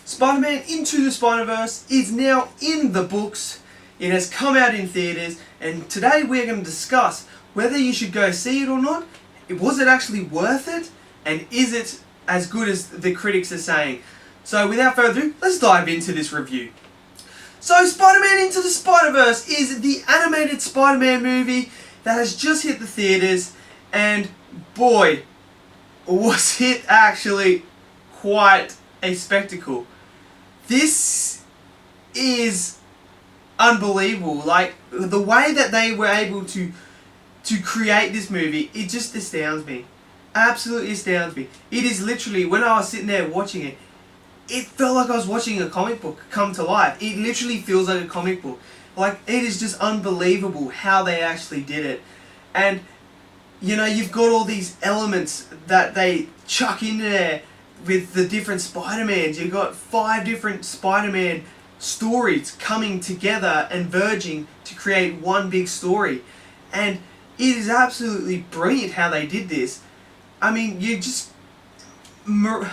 Spider-Man Into the Spider-Verse is now in the books. It has come out in theatres, and today we're going to discuss whether you should go see it or not. Was it actually worth it? And is it as good as the critics are saying? So without further ado, let's dive into this review. So Spider-Man Into the Spider-Verse is the animated Spider-Man movie that has just hit the theatres, and boy, was it actually quite a spectacle. This is unbelievable. Like, the way that they were able to create this movie, it just astounds me. Absolutely astounds me. It is literally, when I was sitting there watching it, it felt like I was watching a comic book come to life. It literally feels like a comic book. Like, it is just unbelievable how they actually did it. And, you know, you've got all these elements that they chuck in there with the different Spider-Mans. You've got 5 different Spider-Man stories coming together and verging to create one big story. And it is absolutely brilliant how they did this. I mean, you just... I'm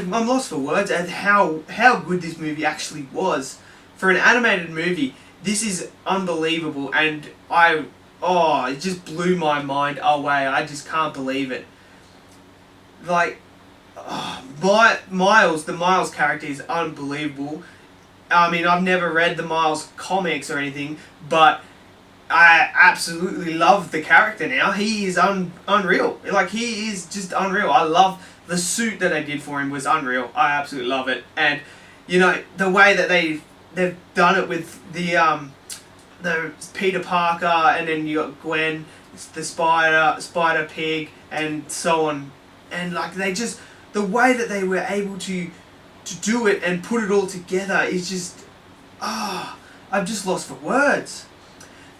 lost for words at how good this movie actually was. For an animated movie, this is unbelievable, and it just blew my mind away. I just can't believe it. Like, Miles, the Miles character is unbelievable. I mean, I've never read the Miles comics or anything, but I absolutely love the character now. He is unreal. Like, he is just unreal. I love the suit that they did for him was unreal. I absolutely love it. And, you know, the way that they've done it with the Peter Parker, and then you got Gwen, the Spider Pig, and so on. And, like, the way that they were able to do it and put it all together is just, I'm just lost for words.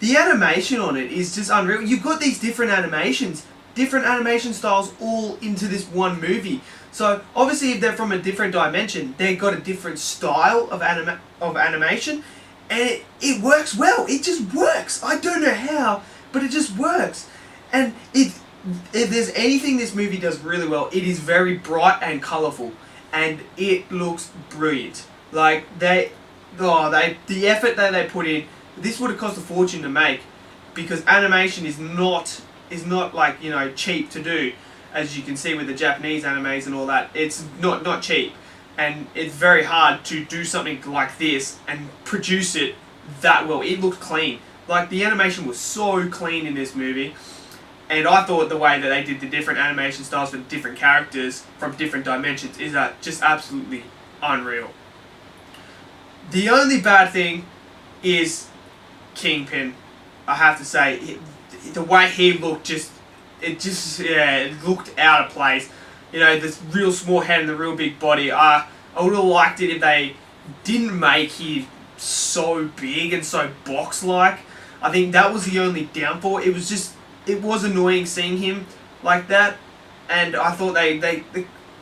The animation on it is just unreal. You've got these different animation styles all into this one movie. So obviously, if they're from a different dimension, they've got a different style of animation, and it works well. It just works. I don't know how, but it just works. And if there's anything this movie does really well, it is very bright and colourful, and it looks brilliant. Like, the effort that they put in. This would have cost a fortune to make, because animation is not like, you know, cheap to do, as you can see with the Japanese animes and all that. It's not cheap, and it's very hard to do something like this and produce it that well. It looked clean. Like, the animation was so clean in this movie, and I thought the way that they did the different animation styles for different characters from different dimensions is just absolutely unreal. The only bad thing is Kingpin. I have to say, the way he looked, it looked out of place. You know, this real small head and the real big body. I would have liked it if they didn't make him so big and so box-like. I think that was the only downfall. It was annoying seeing him like that, and I thought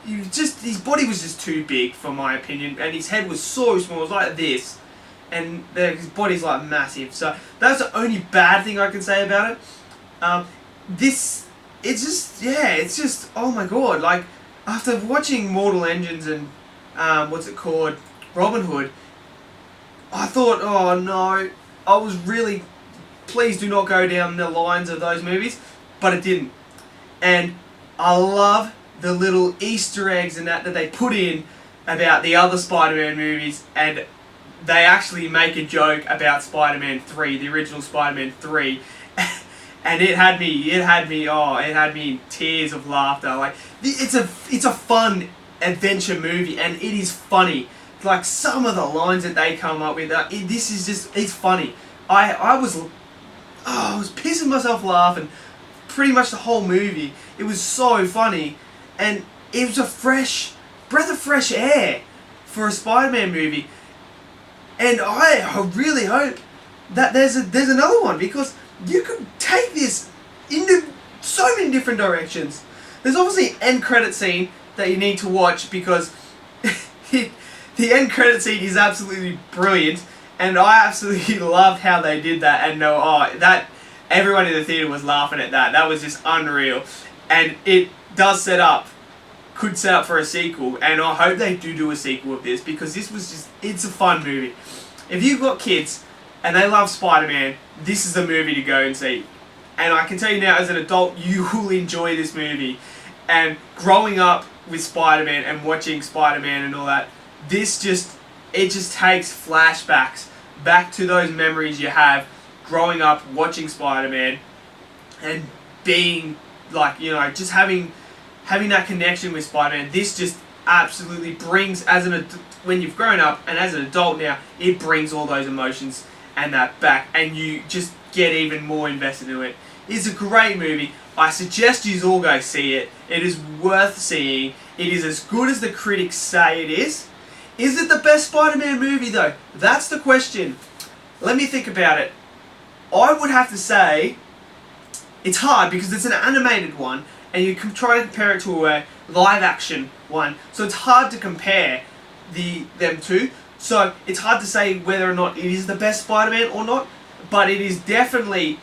his body was just too big for my opinion, and his head was so small. It was like this. And his body's like massive, so that's the only bad thing I can say about it. It's just, oh my god, like, after watching Mortal Engines and, Robin Hood, I thought, oh no, I was really, please do not go down the lines of those movies, but it didn't. And I love the little Easter eggs and that they put in about the other Spider-Man movies, and they actually make a joke about Spider-Man 3, the original Spider-Man 3, and it had me in tears of laughter. Like, it's a fun adventure movie, and it is funny. Like, some of the lines that they come up with, it's funny. I was pissing myself laughing pretty much the whole movie. It was so funny, and it was a fresh breath of fresh air for a Spider-Man movie. And I really hope that there's another one, because you could take this into so many different directions. There's obviously an end credit scene that you need to watch, because the end credit scene is absolutely brilliant, and I absolutely loved how they did that. And that everyone in the theater was laughing at that. That was just unreal, and it does set up could set up for a sequel, and I hope they do a sequel of this, because this was just, it's a fun movie. If you've got kids and they love Spider-Man, this is the movie to go and see. And I can tell you now, as an adult, you will enjoy this movie. And growing up with Spider-Man and watching Spider-Man and all that, it just takes flashbacks back to those memories you have growing up watching Spider-Man and being like, you know, just having that connection with Spider-Man. This just absolutely brings, when you've grown up and as an adult now, it brings all those emotions and that back, and you just get even more invested in it. It's a great movie. I suggest you all go see it. It is worth seeing. It is as good as the critics say it is. Is it the best Spider-Man movie though? That's the question. Let me think about it. I would have to say it's hard because it's an animated one and you can try to compare it to a live action one. So it's hard to compare them two. So it's hard to say whether or not it is the best Spider-Man or not, but it is definitely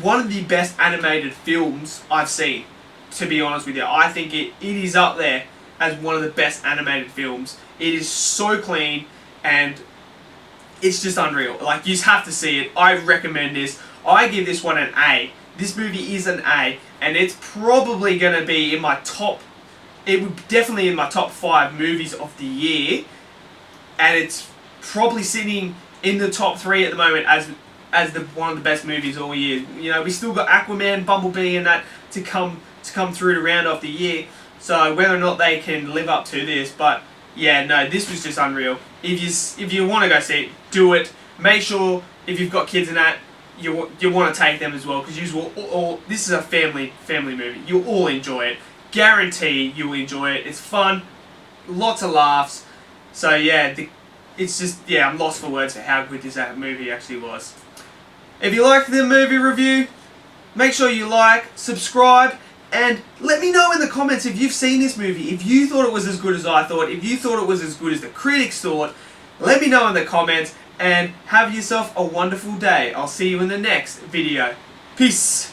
one of the best animated films I've seen, to be honest with you. I think it is up there as one of the best animated films. It is so clean and it's just unreal. Like, you just have to see it. I recommend this. I give this one an A. This movie is an A, and it's probably going to be in my top, it would definitely in my top 5 movies of the year, and it's probably sitting in the top 3 at the moment as one of the best movies all year. You know, we still got Aquaman, Bumblebee, and that to come through to round off the year. So whether or not they can live up to this, but yeah, no, this was just unreal. If you want to go see it, do it. Make sure if you've got kids in that, you want to take them as well, because this is a family movie. You'll all enjoy it. Guarantee you will enjoy it. It's fun, lots of laughs. So yeah, it's just, yeah, I'm lost for words for how good this movie actually was. If you like the movie review, make sure you like, subscribe, and let me know in the comments if you've seen this movie, if you thought it was as good as I thought, if you thought it was as good as the critics thought. Let me know in the comments, and have yourself a wonderful day. I'll see you in the next video. Peace!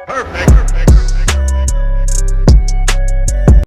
Perfect.